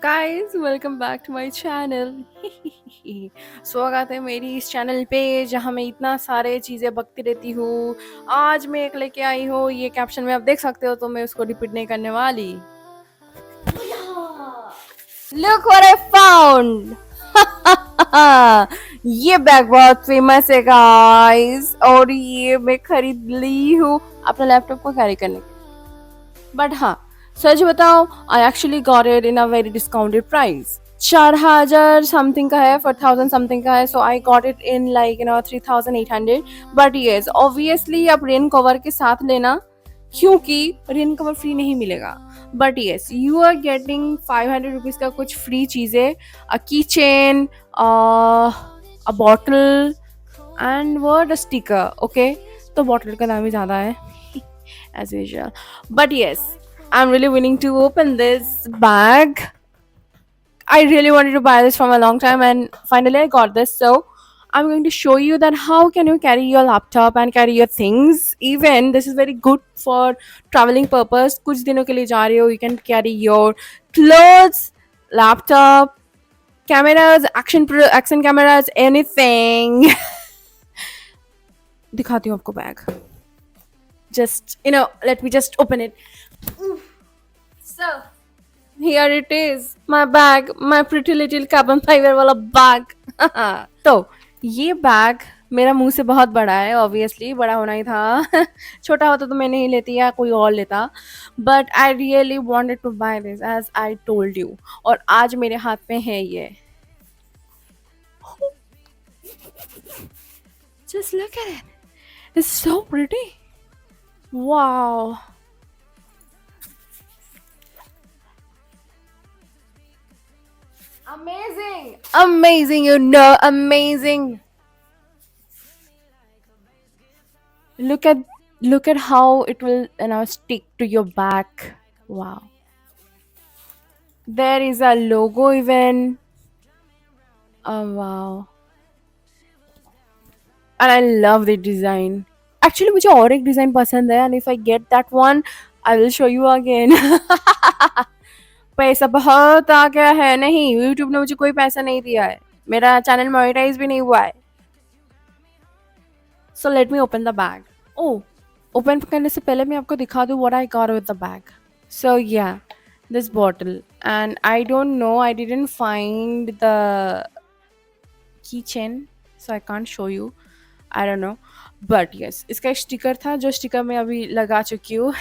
Guys welcome back to my channel. स्वागत है मेरी इस चैनल पे जहाँ मैं इतना सारे चीज़ें बकती रहती हूँ। आज मैं एक लेके आई हूँ, ये कैप्शन में आप देख सकते हो, तो मैं उसको रिपीट नहीं करने वाली। Look what I found. ये बैग बहुत फेमस है गाइस, और ये मैं खरीद ली हूँ अपने लैपटॉप को कैरी करने के। बट हाँ, सच बताओ, I actually got it in a very discounted price. 4,000 something का है, 4,000 समथिंग का है, so I got it in like 3,800। But yes, obviously आप रेन कवर के साथ लेना, क्योंकि रेन कवर फ्री नहीं मिलेगा। But yes, you are getting 500 rupees का कुछ फ्री चीजें, a key chain, a bottle and word sticker. Okay, तो बॉटल का दाम ही ज्यादा है as usual. But yes, I'm really willing to open this bag. I really wanted to buy this from a long time, and finally I got this. So I'm going to show you that how can you carry your laptop and carry your things. Even this is very good for traveling purpose. कुछ दिनों के लिए जा रहे हो, you can carry your clothes, laptop, cameras, action cameras, anything. दिखाती हूँ आपको bag. Just let me just open it. So here it is, my bag, my pretty little carbon fiber वाला बैग. तो ये बैग मेरा मुंह से बहुत बड़ा है, ऑब्वियसली बड़ा होना ही था. छोटा होता तो मैं नहीं लेती या कोई और लेता, but I really wanted to buy this as I told you, और आज मेरे हाथ में है ये. Just look at it, it's so pretty. Wow. Amazing! Amazing, amazing. Look at look at how it will stick to your back. Wow. There is a logo even. Oh wow. And I love the design. Actually मुझे और एक design पसंद है, and if I get that one, I will show you again. पैसा बहुत आ गया है. नहीं, YouTube ने मुझे कोई पैसा नहीं दिया है, मेरा चैनल मोनेटाइज भी नहीं हुआ है. So let me open the bag. Oh, open करने से पहले मैं आपको दिखा दूँ what I got with the bag. So yeah, this bottle, and I don't know, I didn't find the keychain, so I can't show you. I don't know, but yes, इसका एक sticker था जो स्टिकर मैं अभी लगा चुकी हूँ.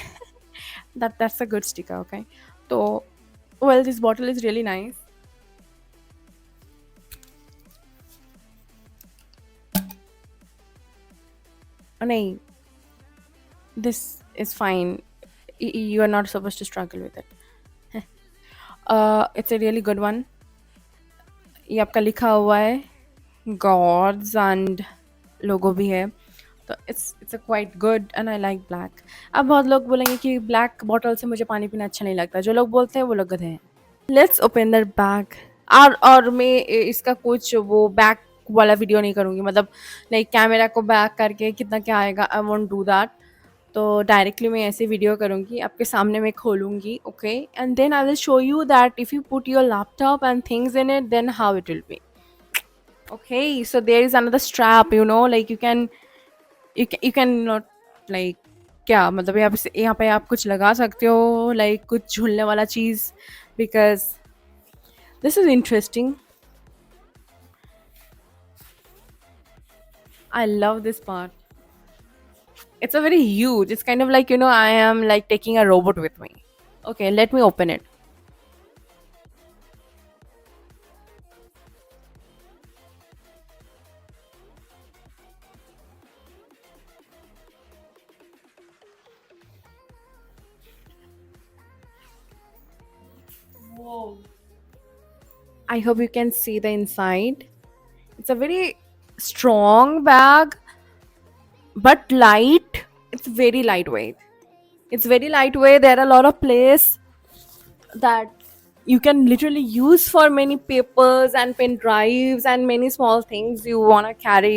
That's a good sticker, okay. तो well, this bottle is really nice. नहीं, this is fine. You are not supposed to struggle with it. It's a really good one. ये आपका लिखा हुआ है गॉड्स एंड लोगो भी है, तो it's a quite good and I like black. अब बहुत लोग बोलेंगे कि ब्लैक बॉटल से मुझे पानी पीना अच्छा नहीं लगता. जो लोग बोलते हैं वो लोग गधे हैं. Let's open that bag. और मैं इसका कुछ वो बैक वाला वीडियो नहीं करूँगी, मतलब लाइक कैमरा को बैक करके कितना क्या आएगा, आई वोंट डू दैट. तो डायरेक्टली मैं ऐसे वीडियो करूँगी, आपके सामने मैं खोलूँगी, okay, and then I will show you that if you put your laptop and things in it, then how it will be. Okay, so there is another strap, like you can not, like, क्या मतलब यहाँ पे आप कुछ लगा सकते हो, like कुछ झूलने वाला चीज, because this is interesting. I love this part. It's a very huge. It's kind of like, I am like taking a robot with me. Okay, let me open it. Whoa. I hope you can see the inside. It's a very strong bag, but light. It's very lightweight. It's very lightweight. There are a lot of place that you can literally use for many papers and pen drives and many small things you want to carry,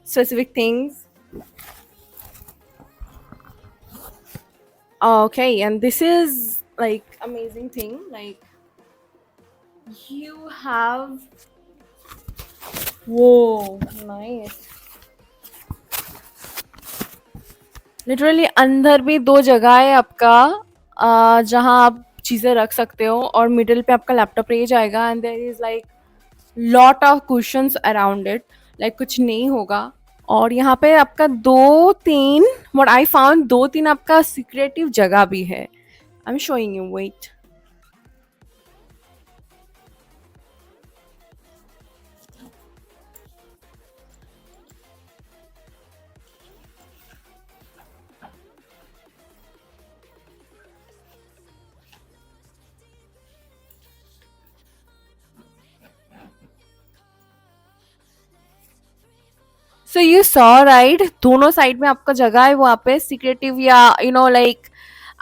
specific things. Okay, and this is like amazing thing. Like, You have. Whoa, nice. Literally अंदर भी दो जगह है आपका, जहाँ आप चीज़ें रख सकते हो, और मिडिल पे आपका लैपटॉप रह जाएगा, and there is like lot of cushions around it, like कुछ नहीं होगा। और यहाँ पे आपका दो तीन, व्हाट आई फाउंड, दो तीन आपका सीक्रेटिव जगह भी है। I am showing you, wait. So you saw right, दोनों साइड में आपका जगह है वहाँ पे सीक्रेटिव, या लाइक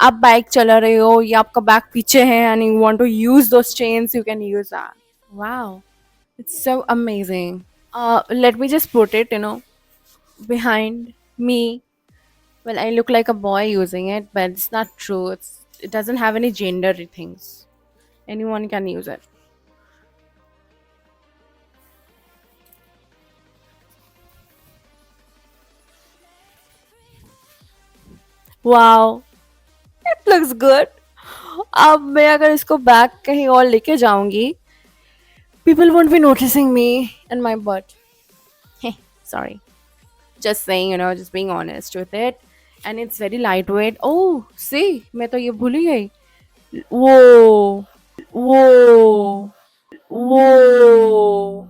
आप बाइक चला रहे हो या आपका बैग पीछे है and you want to use those chains, you can use that. Wow, it's so amazing. Let me just put it, behind me. Well, I look like a boy using it, but it's not true. It doesn't have any gender things. Anyone can use it. Wow, it looks good. अब मैं अगर इसको back कहीं और लेके जाऊंगी, people won't be noticing me and my butt. Hey, sorry. Just saying, just being honest with it. And it's very lightweight. Oh, see, मैं तो ये भूल ही गई. Whoa, whoa, whoa.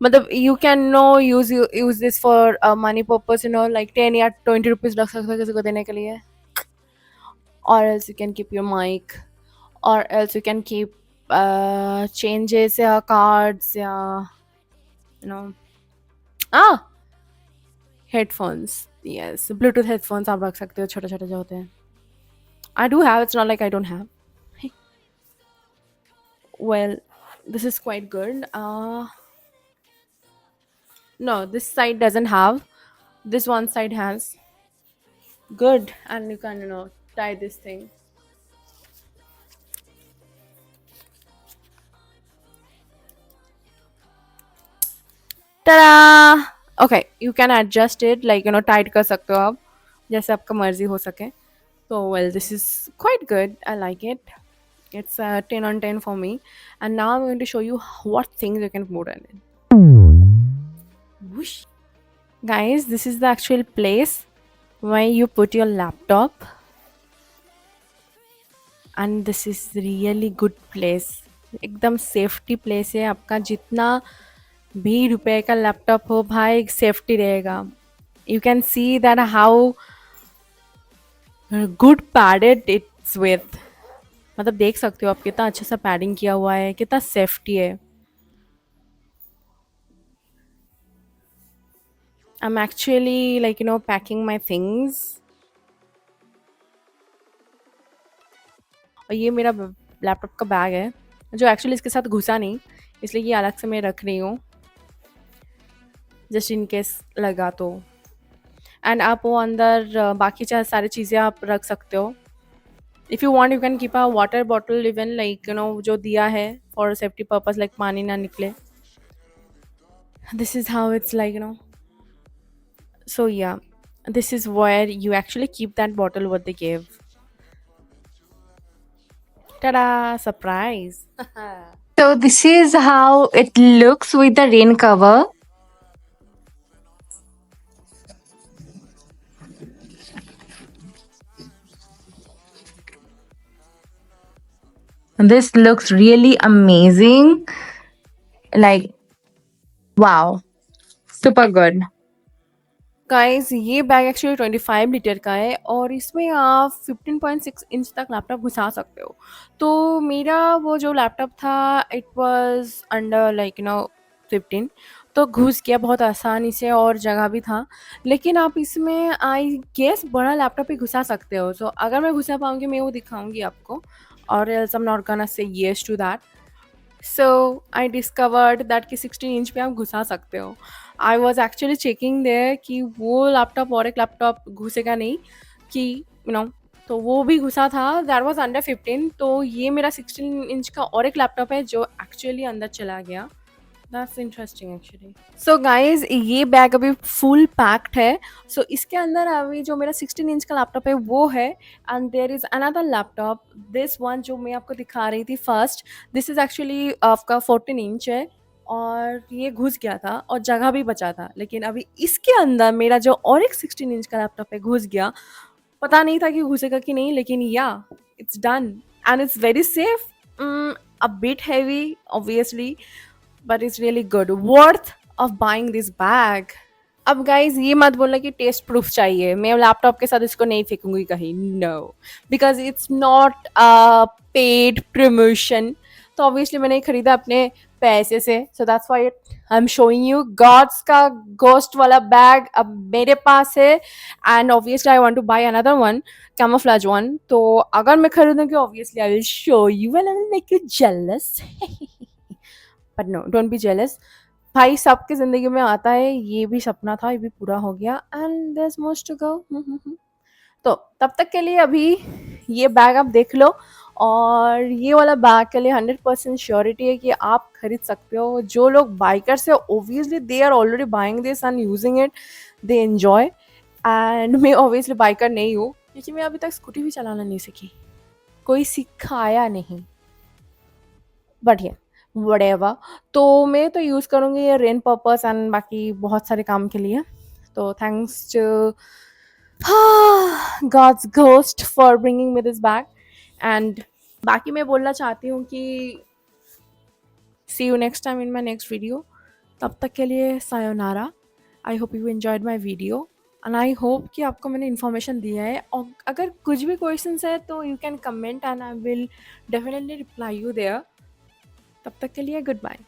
मतलब you can no use this for money purpose, like 10 या 20 rupees रख सकते हो किसी को देने के लिए. Or else you can keep your mic, or else you can keep changes या cards या you know ah headphones. Yes, Bluetooth headphones आप रख सकते हो, छोटे छोटे जो होते हैं. I do have, it's not like I don't have. Well, this is quite good. No, this side doesn't have. This one side has. Good. And you can, tie this thing. Ta-da! Okay, you can adjust it, like, tight कर सकते हो आप, जैसे आपका मर्जी हो सके. So, well, this is quite good. I like it. It's 10 on 10 for me. And now I'm going to show you what things you can put in it. Whoosh. Guys, this is the actual place where you put your laptop, and this is really good place. एकदम safety place है आपका, जितना भी रुपए का laptop हो भाई, safety रहेगा. You can see that how good padded it's with. मतलब देख सकते हो आप कितना अच्छा सा पैडिंग किया हुआ है, कितना सेफ्टी है. I'm actually, like, packing my things. और ये मेरा लैपटॉप का बैग है, जो एक्चुअली इसके साथ घुसा नहीं, इसलिए ये अलग से मैं रख रही हूँ, जस्ट इन केस लगा तो. एंड आप वो अंदर बाकी चाहे सारी चीज़ें आप रख सकते हो. If you want you can keep a water bottle even, like जो दिया है फॉर सेफ्टी पर्पज, लाइक पानी ना निकले. This is how it's like. So yeah, this is where you actually keep that bottle what they gave. Ta-da! Surprise! So this is how it looks with the rain cover. This looks really amazing. Like, wow, super good. Guys, ये bag actually 25 litre का है, और इसमें आप 15.6 inch तक laptop घुसा सकते हो. तो मेरा वो जो लैपटॉप था, इट वाज अंडर, लाइक, 15, तो घुस गया बहुत आसानी से, और जगह भी था. लेकिन आप इसमें आई गेस बड़ा लैपटॉप ही घुसा सकते हो. सो अगर मैं घुसा पाऊँगी, मैं वो दिखाऊँगी आपको, और else I am not gonna say yes to that. So I discovered that कि 16 इंच पे आप घुसा सकते हो. I was actually checking there कि वो लैपटॉप और एक लैपटॉप घुसेगा नहीं, कि तो वो भी घुसा था, दैट वाज़ अंडर 15। तो ये मेरा 16 इंच का और एक लैपटॉप है जो एक्चुअली अंदर चला गया। That's interesting actually. So guys, ये बैग अभी फुल पैक्ड है। सो इसके अंदर अभी जो मेरा 16 इंच का लैपटॉप है वो है, and there is another laptop, this one जो मैं आपको दिखा रही थी फर्स्ट, दिस इज़ एक्चुअली आपका 14 इंच है, और ये घुस गया था और जगह भी बचा था। लेकिन अभी इसके अंदर मेरा जो और एक 16 इंच का लैपटॉप है घुस गया। पता नहीं था कि घुसेगा कि नहीं, लेकिन या it's done and it's very safe. A bit heavy obviously, but it's really good, worth of buying this bag. अब गाइज ये मत बोलना कि टेस्ट प्रूफ चाहिए, मैं लैपटॉप के साथ इसको नहीं फेंकूंगी कहीं, no, because it's not a paid promotion. तो ऑब्वियसली मैंने खरीदा अपने पैसे से, so that's why I am showing you. Gods का गोस्ट वाला बैग अब मेरे पास है, and obviously I want to buy another one, camouflage one. तो अगर मैं खरीदूंगी obviously I will show you and I will make you jealous. But no, don't be jealous भाई, सबकी ज़िंदगी में आता है, ये भी सपना था, ये भी पूरा हो गया, and there is most to go. तो तब तक के लिए अभी ये बैग आप देख लो, और ये वाला बैग के लिए 100% श्योरिटी है कि आप खरीद सकते हो। जो लोग बाइकर्स है obviously they are already buying this and using it, they enjoy. And मैं ऑब्वियसली बाइकर नहीं हूँ क्योंकि मैं अभी तक स्कूटी भी चलाना नहीं सीखी, कोई सिखाया नहीं, बट ये व्हाटएवर। तो मैं तो यूज़ करूँगी ये रेन पर्पस एंड बाकी बहुत सारे काम के लिए। तो thanks to Gods Ghost for bringing me this bag. And बाकी मैं बोलना चाहती हूँ कि see you next time in my next video. तब तक के लिए सायोनारा। I hope you enjoyed my video, and I hope कि आपको मैंने इन्फॉर्मेशन दिया है, और अगर कुछ भी क्वेश्चंस है तो you can comment and I will definitely reply you there. तब तक के लिए गुड बाय।